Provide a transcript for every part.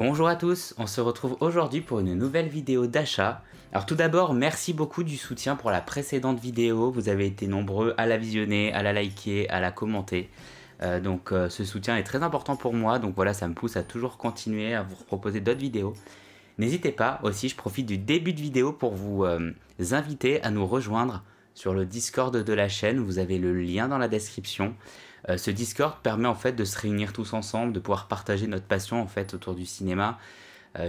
Bonjour à tous, on se retrouve aujourd'hui pour une nouvelle vidéo d'achat. Alors tout d'abord, merci beaucoup du soutien pour la précédente vidéo, vous avez été nombreux à la visionner, à la liker, à la commenter. Ce soutien est très important pour moi, donc voilà, ça me pousse à toujours continuer à vous proposer d'autres vidéos. N'hésitez pas, aussi je profite du début de vidéo pour vous inviter à nous rejoindre sur le Discord de la chaîne, vous avez le lien dans la description. Ce Discord permet en fait de se réunir tous ensemble, de pouvoir partager notre passion en fait autour du cinéma.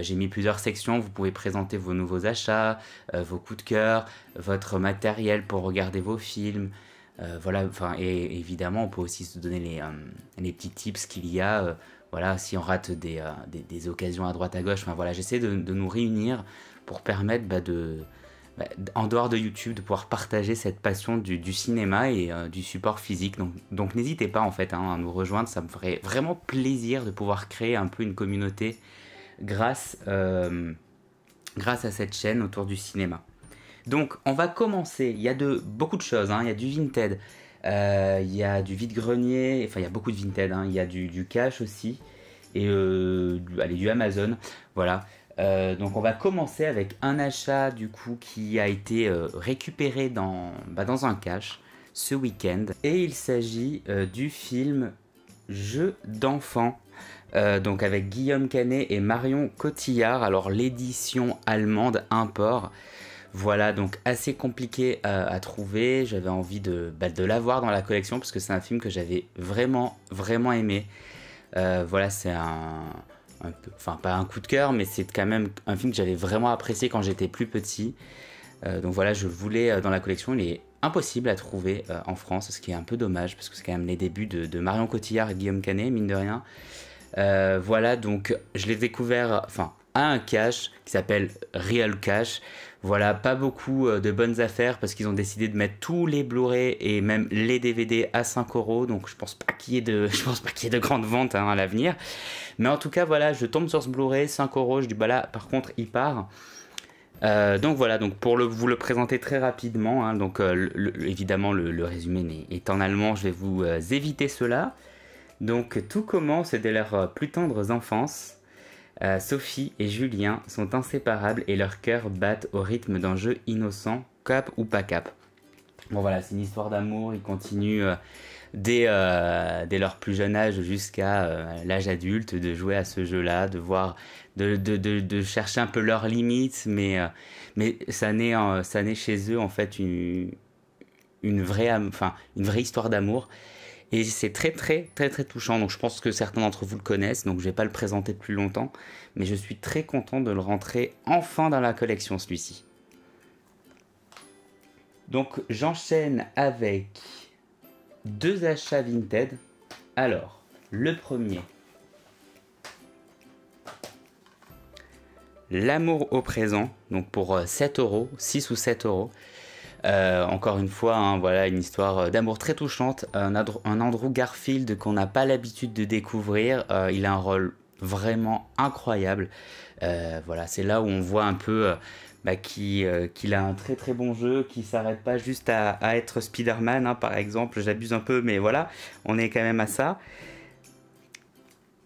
J'ai mis plusieurs sections, vous pouvez présenter vos nouveaux achats, vos coups de cœur, votre matériel pour regarder vos films. Et évidemment on peut aussi se donner les petits tips qu'il y a. Voilà, si on rate des occasions à droite à gauche, voilà, j'essaie de nous réunir pour permettre en dehors de YouTube, de pouvoir partager cette passion du cinéma et du support physique. Donc n'hésitez pas en fait à nous rejoindre, ça me ferait vraiment plaisir de pouvoir créer un peu une communauté grâce à cette chaîne autour du cinéma. Donc on va commencer, il y a beaucoup de choses, il y a du Vinted, il y a du vide-grenier, enfin il y a beaucoup de Vinted, il y a du cash aussi, et du Amazon, voilà. Donc on va commencer avec un achat du coup qui a été récupéré dans un cache ce week-end. Et il s'agit du film Jeux d'enfants, donc avec Guillaume Canet et Marion Cotillard. Alors l'édition allemande import. Voilà, donc assez compliqué à trouver. J'avais envie de l'avoir dans la collection parce que c'est un film que j'avais vraiment aimé. Voilà, c'est pas un coup de cœur, mais c'est quand même un film que j'avais vraiment apprécié quand j'étais plus petit. Donc voilà, je le voulais dans la collection. Il est impossible à trouver en France, ce qui est un peu dommage parce que c'est quand même les débuts de Marion Cotillard et Guillaume Canet, mine de rien. Voilà, donc je l'ai découvert à un cache qui s'appelle Real Cache. Voilà, pas beaucoup de bonnes affaires parce qu'ils ont décidé de mettre tous les Blu-ray et même les DVD à 5 €. Donc je pense pas qu'il y ait de grandes ventes à l'avenir. Mais en tout cas, voilà, je tombe sur ce Blu-ray, 5 €. Je dis, bah là, par contre, il part. Donc voilà, donc pour vous le présenter très rapidement, évidemment le résumé est en allemand, je vais vous éviter cela. Donc tout commence dès leur plus tendres enfances. Sophie et Julien sont inséparables et leurs cœurs battent au rythme d'un jeu innocent, cap ou pas cap. Bon voilà, c'est une histoire d'amour, ils continuent dès leur plus jeune âge jusqu'à l'âge adulte de jouer à ce jeu-là, de chercher un peu leurs limites, mais ça naît chez eux en fait une vraie histoire d'amour. Et c'est très touchant, donc je pense que certains d'entre vous le connaissent, donc je vais pas le présenter plus longtemps, mais je suis très content de le rentrer enfin dans la collection celui-ci. Donc j'enchaîne avec deux achats Vinted. Alors, le premier, L'amour au présent, donc pour 7 €, 6 ou 7 €. Encore une fois, voilà une histoire d'amour très touchante, un Andrew Garfield qu'on n'a pas l'habitude de découvrir, il a un rôle vraiment incroyable, voilà, c'est là où on voit un peu qu'il a un très bon jeu, qui s'arrête pas juste à être Spider-Man, par exemple, j'abuse un peu, mais voilà, on est quand même à ça.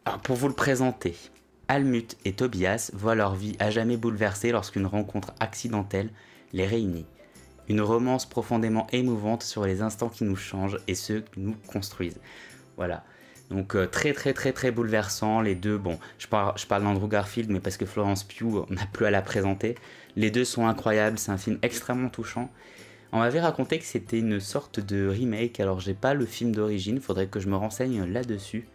Alors pour vous le présenter, Almut et Tobias voient leur vie à jamais bouleversée lorsqu'une rencontre accidentelle les réunit. Une romance profondément émouvante sur les instants qui nous changent et ceux qui nous construisent. Voilà. Donc très bouleversant. Les deux, bon, je parle d'Andrew Garfield, mais parce que Florence Pugh, on n'a plus à la présenter. Les deux sont incroyables, c'est un film extrêmement touchant. On m'avait raconté que c'était une sorte de remake, alors j'ai pas le film d'origine, faudrait que je me renseigne là-dessus.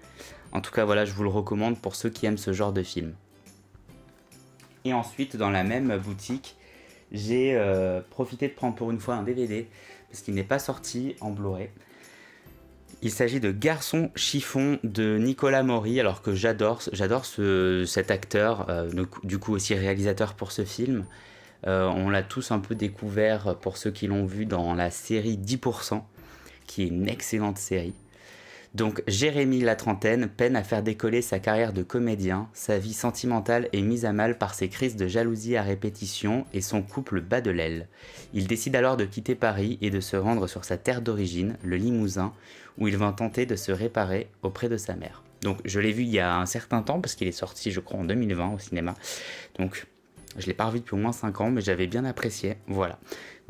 En tout cas, voilà, je vous le recommande pour ceux qui aiment ce genre de film. Et ensuite, dans la même boutique, j'ai profité de prendre pour une fois un DVD parce qu'il n'est pas sorti en Blu-ray. Il s'agit de Garçon chiffon de Nicolas Maury, alors que j'adore cet acteur, du coup aussi réalisateur pour ce film. On l'a tous un peu découvert pour ceux qui l'ont vu dans la série 10%, qui est une excellente série. Donc Jérémy, la trentaine, peine à faire décoller sa carrière de comédien, sa vie sentimentale est mise à mal par ses crises de jalousie à répétition et son couple bat de l'aile. Il décide alors de quitter Paris et de se rendre sur sa terre d'origine, le Limousin, où il va tenter de se réparer auprès de sa mère. Donc je l'ai vu il y a un certain temps parce qu'il est sorti je crois en 2020 au cinéma. Donc je ne l'ai pas revu depuis au moins 5 ans mais j'avais bien apprécié. Voilà.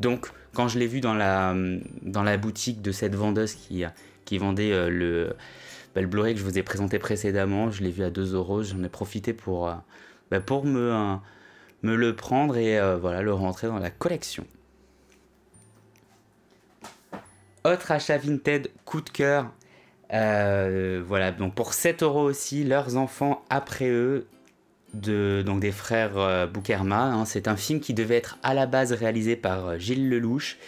Donc quand je l'ai vu dans la boutique de cette vendeuse qui vendait le Blu-ray que je vous ai présenté précédemment, je l'ai vu à 2 euros. J'en ai profité pour me le prendre et voilà, le rentrer dans la collection. Autre achat Vinted, coup de cœur. Voilà, donc pour 7 euros aussi, Leurs enfants après eux, donc des frères Boukerma. Hein. C'est un film qui devait être à la base réalisé par Gilles Lelouch,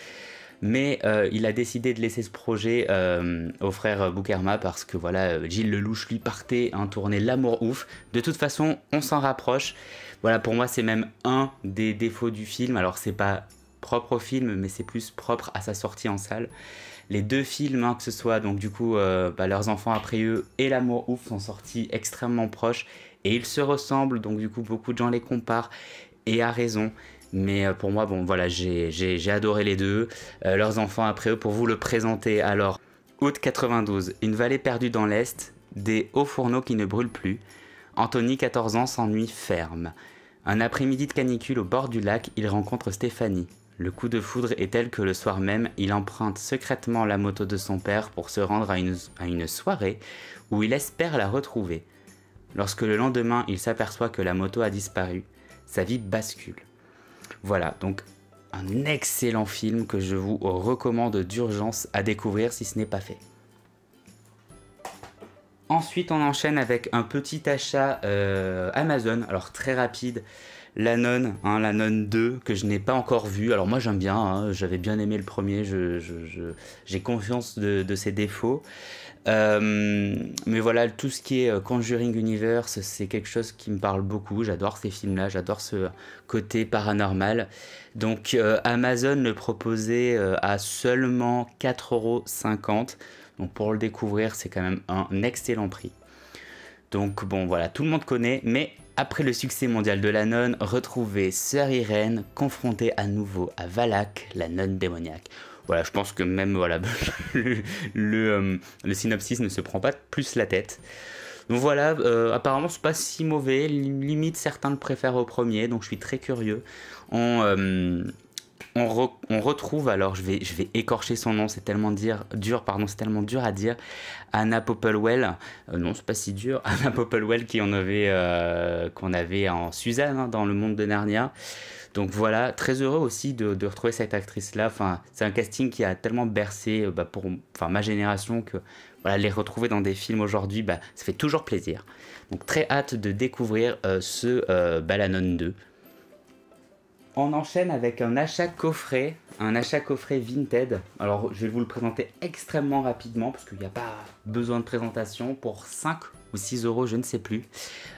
mais il a décidé de laisser ce projet aux frères Boukerma parce que voilà, Gilles Lelouch lui partait tourner L'amour ouf. De toute façon, on s'en rapproche. Voilà, pour moi, c'est même un des défauts du film. Alors, c'est pas propre au film, mais c'est plus propre à sa sortie en salle. Les deux films, que ce soit donc du coup Leurs enfants après eux et L'amour ouf, sont sortis extrêmement proches et ils se ressemblent, donc du coup beaucoup de gens les comparent et à raison. Mais pour moi, bon voilà, j'ai adoré les deux. Leurs enfants après eux, pour vous le présenter, alors août 92, une vallée perdue dans l'Est, des hauts fourneaux qui ne brûlent plus. Anthony, 14 ans, s'ennuie ferme. Un après-midi de canicule au bord du lac, il rencontre Stéphanie. Le coup de foudre est tel que le soir même, il emprunte secrètement la moto de son père pour se rendre à une soirée où il espère la retrouver. Lorsque le lendemain, il s'aperçoit que la moto a disparu, sa vie bascule. Voilà, donc un excellent film que je vous recommande d'urgence à découvrir si ce n'est pas fait. Ensuite, on enchaîne avec un petit achat Amazon, alors très rapide. La Nonne, la Nonne 2, que je n'ai pas encore vu. Alors moi j'aime bien, j'avais bien aimé le premier, j'ai conscience de ses défauts. Mais voilà, tout ce qui est Conjuring Universe, c'est quelque chose qui me parle beaucoup. J'adore ces films-là, j'adore ce côté paranormal. Donc Amazon le proposait à seulement 4,50 €. Donc pour le découvrir, c'est quand même un excellent prix. Donc bon voilà, tout le monde connaît, mais après le succès mondial de La Nonne, retrouvez Sœur Irène confrontée à nouveau à Valak, la nonne démoniaque. Voilà, je pense que même voilà, le synopsis ne se prend pas plus la tête. Donc voilà, apparemment c'est pas si mauvais, limite certains le préfèrent au premier, donc je suis très curieux. On retrouve, alors je vais écorcher son nom, c'est tellement dur à dire, Anna Popplewell, non c'est pas si dur, Anna Popplewell qu'on avait en Suzanne dans Le Monde de Narnia. Donc voilà, très heureux aussi de retrouver cette actrice-là. Enfin, c'est un casting qui a tellement bercé pour ma génération que voilà, les retrouver dans des films aujourd'hui, ça fait toujours plaisir. Donc très hâte de découvrir La Nonne 2. On enchaîne avec un achat coffret Vinted. Alors je vais vous le présenter extrêmement rapidement parce qu'il n'y a pas besoin de présentation. Pour 5 ou 6 €, je ne sais plus.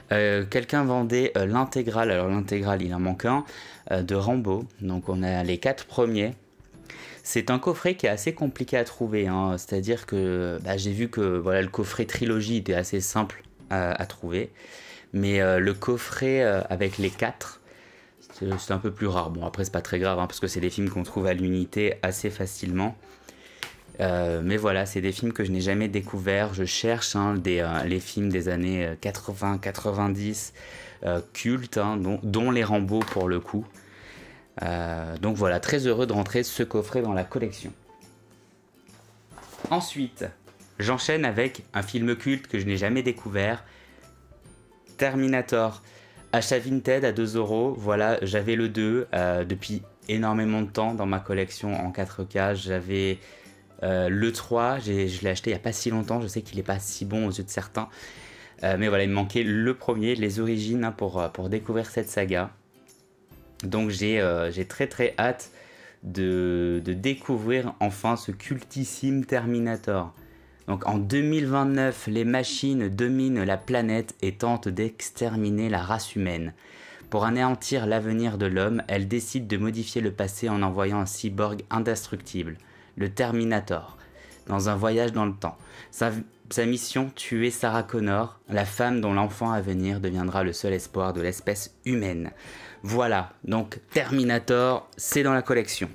Quelqu'un vendait l'intégrale, alors l'intégrale il en manque un, de Rambo. Donc on a les 4 premiers. C'est un coffret qui est assez compliqué à trouver, c'est-à-dire que j'ai vu que voilà, le coffret trilogie était assez simple à trouver. Mais le coffret avec les 4, c'est un peu plus rare. Bon, après, c'est pas très grave, parce que c'est des films qu'on trouve à l'unité assez facilement. Mais voilà, c'est des films que je n'ai jamais découverts. Je cherche les films des années 80-90, cultes, dont les Rambo pour le coup. Donc voilà, très heureux de rentrer ce coffret dans la collection. Ensuite, j'enchaîne avec un film culte que je n'ai jamais découvert, Terminator. Achat Vinted à 2 €, voilà, j'avais le 2 depuis énormément de temps dans ma collection en 4K. J'avais le 3, je l'ai acheté il n'y a pas si longtemps, je sais qu'il n'est pas si bon aux yeux de certains. Mais voilà, il me manquait le premier, les origines, pour découvrir cette saga. Donc j'ai très très hâte de découvrir enfin ce cultissime Terminator. Donc en 2029, les machines dominent la planète et tentent d'exterminer la race humaine. Pour anéantir l'avenir de l'homme, elles décident de modifier le passé en envoyant un cyborg indestructible, le Terminator, dans un voyage dans le temps. Sa mission, tuer Sarah Connor, la femme dont l'enfant à venir deviendra le seul espoir de l'espèce humaine. Voilà, donc Terminator, c'est dans la collection.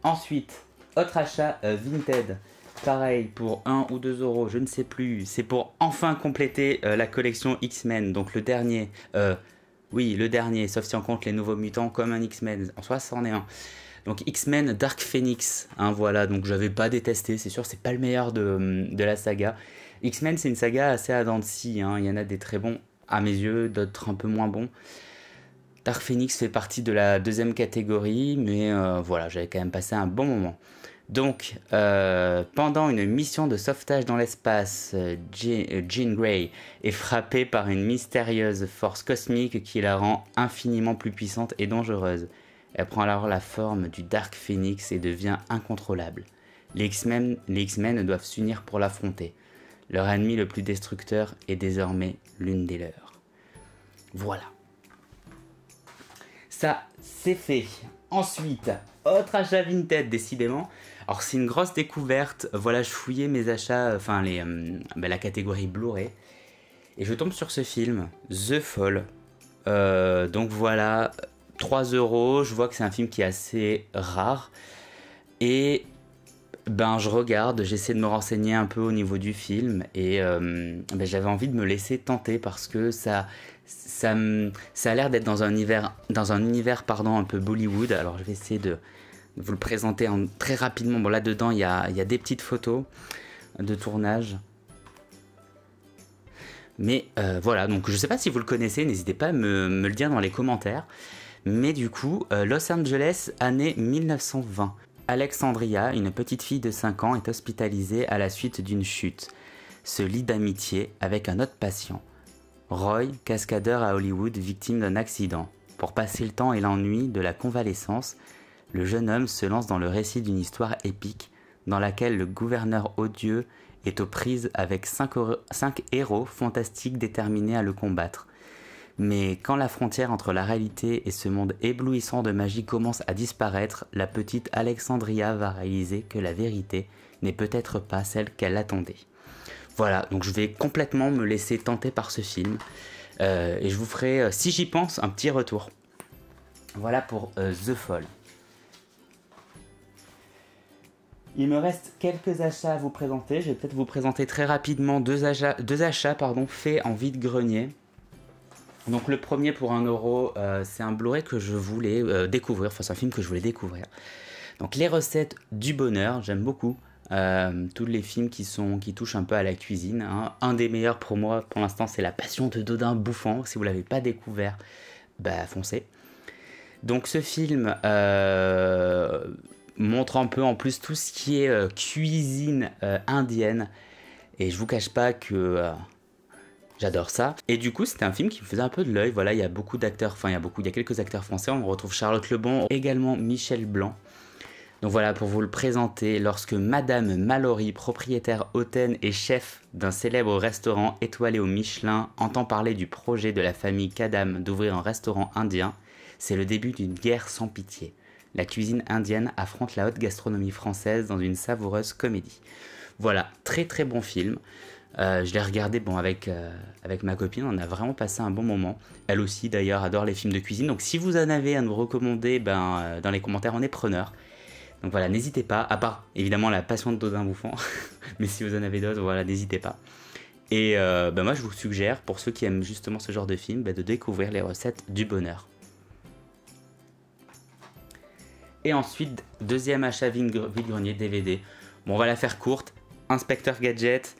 Ensuite, autre achat Vinted. pareil, pour 1 ou 2 euros, je ne sais plus. C'est pour enfin compléter la collection X-Men. Donc le dernier, oui, le dernier, sauf si on compte les nouveaux mutants comme un X-Men. En soi, c'en est un. Donc X-Men Dark Phoenix, hein, voilà, donc j'avais pas détesté, c'est sûr, c'est pas le meilleur de la saga. X-Men, c'est une saga assez à dents de scie, hein. Il y en a des très bons à mes yeux, d'autres un peu moins bons. Dark Phoenix fait partie de la deuxième catégorie, mais voilà, j'avais quand même passé un bon moment. Donc, pendant une mission de sauvetage dans l'espace, Jean Grey est frappée par une mystérieuse force cosmique qui la rend infiniment plus puissante et dangereuse. Elle prend alors la forme du Dark Phoenix et devient incontrôlable. Les X-Men doivent s'unir pour l'affronter. Leur ennemi le plus destructeur est désormais l'une des leurs. Voilà. Ça, c'est fait. Ensuite, autre achat Vinted, décidément. Alors, c'est une grosse découverte. Voilà, je fouillais mes achats, enfin, la catégorie Blu-ray. Et je tombe sur ce film, The Fall. Donc voilà, 3 euros. Je vois que c'est un film qui est assez rare. Et ben, je regarde, j'essaie de me renseigner un peu au niveau du film. Et j'avais envie de me laisser tenter parce que ça a l'air d'être dans un univers un peu Bollywood. Alors je vais essayer de vous le présenter très rapidement. Bon, là-dedans, il y a des petites photos de tournage. Mais voilà, donc je sais pas si vous le connaissez, n'hésitez pas à me le dire dans les commentaires. Mais du coup, Los Angeles, année 1920. Alexandria, une petite fille de 5 ans, est hospitalisée à la suite d'une chute. Se lie d'amitié avec un autre patient. Roy, cascadeur à Hollywood, victime d'un accident. Pour passer le temps et l'ennui de la convalescence, le jeune homme se lance dans le récit d'une histoire épique dans laquelle le gouverneur odieux est aux prises avec 5 héros fantastiques déterminés à le combattre. Mais quand la frontière entre la réalité et ce monde éblouissant de magie commence à disparaître, la petite Alexandria va réaliser que la vérité n'est peut-être pas celle qu'elle attendait. Voilà, donc je vais complètement me laisser tenter par ce film. Et je vous ferai, si j'y pense, un petit retour. Voilà pour The Fall. Il me reste quelques achats à vous présenter. Je vais peut-être vous présenter très rapidement deux achats faits en vide-grenier. Donc le premier pour 1 euro, c'est un Blu-ray que je voulais découvrir, enfin c'est un film que je voulais découvrir. Donc Les recettes du bonheur, j'aime beaucoup tous les films qui touchent un peu à la cuisine, hein. Un des meilleurs pour moi pour l'instant, c'est La Passion de Dodin Bouffant. Si vous ne l'avez pas découvert, bah foncez. Donc ce film montre un peu en plus tout ce qui est cuisine indienne. Et je vous cache pas que j'adore ça. Et du coup, c'était un film qui me faisait un peu de l'œil. Voilà, il y a beaucoup d'acteurs, enfin il y a quelques acteurs français. On retrouve Charlotte Lebon, également Michel Blanc. Donc voilà, pour vous le présenter, lorsque Madame Mallory, propriétaire hautaine et chef d'un célèbre restaurant étoilé au Michelin, entend parler du projet de la famille Kadam d'ouvrir un restaurant indien, c'est le début d'une guerre sans pitié. La cuisine indienne affronte la haute gastronomie française dans une savoureuse comédie. Voilà, très très bon film. Je l'ai regardé avec ma copine, on a vraiment passé un bon moment. Elle aussi d'ailleurs adore les films de cuisine, donc si vous en avez à nous recommander, dans les commentaires on est preneurs. Donc voilà, n'hésitez pas, à part évidemment La Passion de Dodin Bouffant, mais si vous en avez d'autres, voilà, n'hésitez pas. Et moi je vous suggère, pour ceux qui aiment justement ce genre de film, de découvrir Les recettes du bonheur. Et ensuite, deuxième achat vide-grenier DVD. Bon, on va la faire courte. Inspecteur Gadget.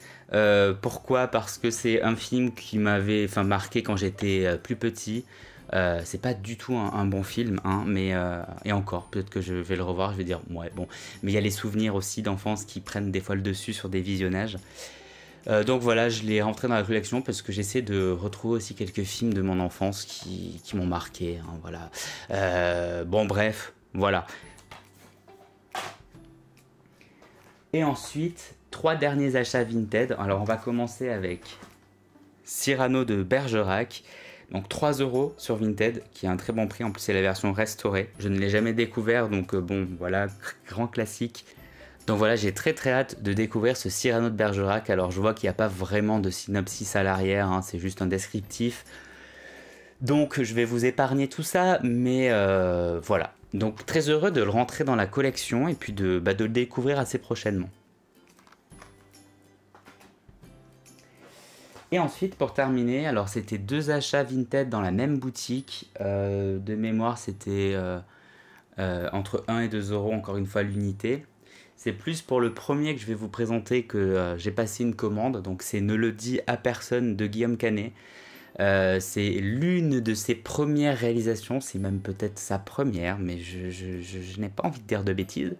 Pourquoi? Parce que c'est un film qui m'avait marqué quand j'étais plus petit. C'est pas du tout un bon film, hein, mais et encore, peut-être que je vais le revoir, je vais dire ouais bon. Mais il y a les souvenirs aussi d'enfance qui prennent des fois le dessus sur des visionnages. Donc voilà, je l'ai rentré dans la collection parce que j'essaie de retrouver aussi quelques films de mon enfance qui m'ont marqué, hein, voilà. Bon bref, voilà. Et ensuite, 3 derniers achats Vinted. Alors on va commencer avec Cyrano de Bergerac. Donc 3 euros sur Vinted, qui est un très bon prix. En plus, c'est la version restaurée. Je ne l'ai jamais découvert, donc bon, voilà, grand classique. Donc voilà, j'ai très très hâte de découvrir ce Cyrano de Bergerac. Alors je vois qu'il n'y a pas vraiment de synopsis à l'arrière, hein, c'est juste un descriptif. Donc je vais vous épargner tout ça, mais voilà. Donc très heureux de le rentrer dans la collection et puis de le découvrir assez prochainement. Et ensuite, pour terminer, alors c'était 2 achats Vinted dans la même boutique. De mémoire, c'était entre 1 et 2 euros, encore une fois, l'unité. C'est plus pour le premier que je vais vous présenter que j'ai passé une commande. Donc c'est Ne le dis à personne de Guillaume Canet. C'est l'une de ses premières réalisations, c'est même peut-être sa première, mais je n'ai pas envie de dire de bêtises.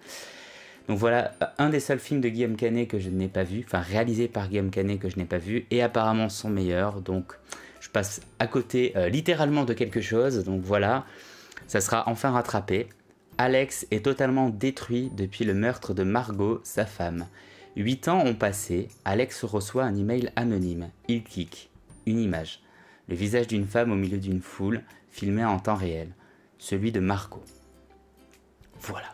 Donc voilà, un des seuls films de Guillaume Canet que je n'ai pas vu, enfin réalisé par Guillaume Canet que je n'ai pas vu, et apparemment son meilleur, donc je passe à côté littéralement de quelque chose, donc voilà, ça sera enfin rattrapé. Alex est totalement détruit depuis le meurtre de Margot, sa femme. 8 ans ont passé, Alex reçoit un email anonyme, il clique, une image. Le visage d'une femme au milieu d'une foule, filmé en temps réel, celui de Margot. Voilà.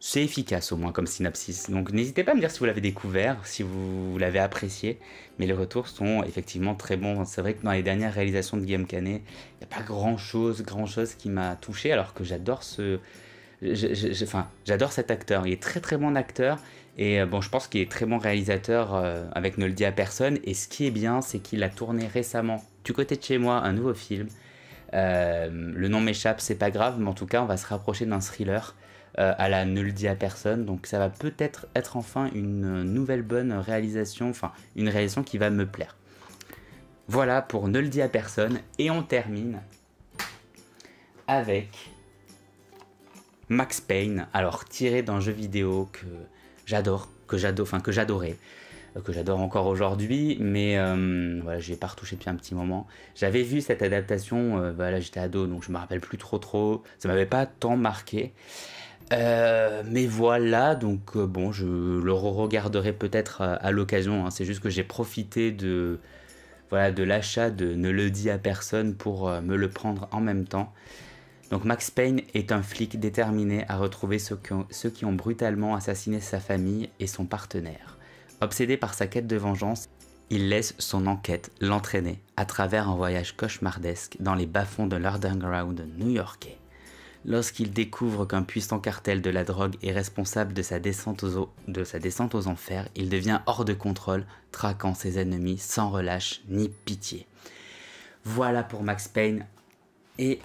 C'est efficace au moins comme synopsis, donc n'hésitez pas à me dire si vous l'avez découvert, si vous l'avez apprécié, mais les retours sont effectivement très bons. C'est vrai que dans les dernières réalisations de Guillaume Canet, il n'y a pas grand chose qui m'a touché, alors que j'adore j'adore cet acteur, il est très très bon acteur, et bon, je pense qu'il est très bon réalisateur avec Ne le dis à personne, et ce qui est bien, c'est qu'il a tourné récemment, du côté de chez moi, un nouveau film. Le nom m'échappe, c'est pas grave, mais en tout cas, on va se rapprocher d'un thriller à la Ne le dis à personne, donc ça va peut-être être enfin une nouvelle bonne réalisation, enfin une réalisation qui va me plaire. Voilà pour Ne le dis à personne, et on termine avec Max Payne, alors tiré d'un jeu vidéo que j'adorais, que j'adore encore aujourd'hui, mais voilà, j'y ai pas retouché depuis un petit moment. J'avais vu cette adaptation, voilà, j'étais ado, donc je me rappelle plus trop, ça m'avait pas tant marqué. Mais voilà, donc bon, je le regarderai peut-être à l'occasion, hein. C'est juste que j'ai profité de l'achat de Ne le dis à personne pour me le prendre en même temps. Donc Max Payne est un flic déterminé à retrouver ceux qui ont brutalement assassiné sa famille et son partenaire. Obsédé par sa quête de vengeance, il laisse son enquête l'entraîner à travers un voyage cauchemardesque dans les bas-fonds de l'underground new-yorkais. Lorsqu'il découvre qu'un puissant cartel de la drogue est responsable de sa descente aux enfers, il devient hors de contrôle, traquant ses ennemis sans relâche ni pitié. Voilà pour Max Payne, et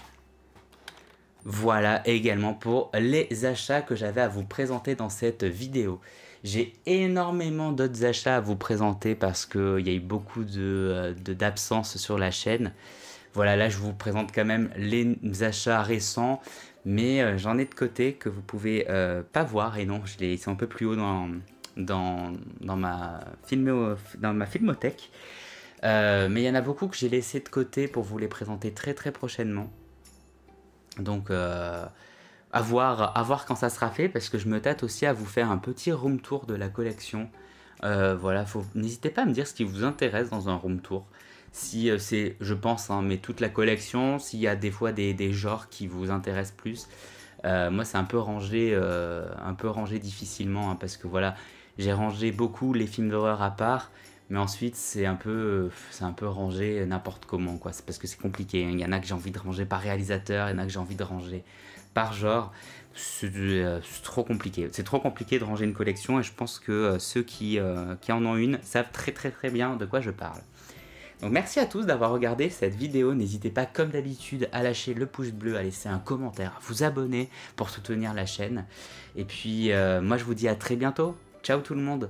voilà également pour les achats que j'avais à vous présenter dans cette vidéo. J'ai énormément d'autres achats à vous présenter parce qu'il y a eu beaucoup d'absences sur la chaîne. Voilà, là je vous présente quand même les achats récents, mais j'en ai de côté que vous pouvez pas voir, et non, ils sont un peu plus haut dans ma filmothèque. Mais il y en a beaucoup que j'ai laissé de côté pour vous les présenter très très prochainement. Donc à voir quand ça sera fait, parce que je me tâte aussi à vous faire un petit room tour de la collection. Voilà, n'hésitez pas à me dire ce qui vous intéresse dans un room tour. Si c'est, je pense, hein, mais toute la collection, s'il y a des fois des genres qui vous intéressent plus. Moi, c'est un peu rangé difficilement, hein, parce que voilà, j'ai rangé beaucoup les films d'horreur à part, mais ensuite c'est un peu rangé n'importe comment, quoi. C'est parce que c'est compliqué, hein. Il y en a que j'ai envie de ranger par réalisateur, il y en a que j'ai envie de ranger par genre. C'est trop compliqué. C'est trop compliqué de ranger une collection, et je pense que ceux qui en ont une savent très très très bien de quoi je parle. Donc merci à tous d'avoir regardé cette vidéo. N'hésitez pas, comme d'habitude, à lâcher le pouce bleu, à laisser un commentaire, à vous abonner pour soutenir la chaîne. Et puis moi je vous dis à très bientôt. Ciao tout le monde.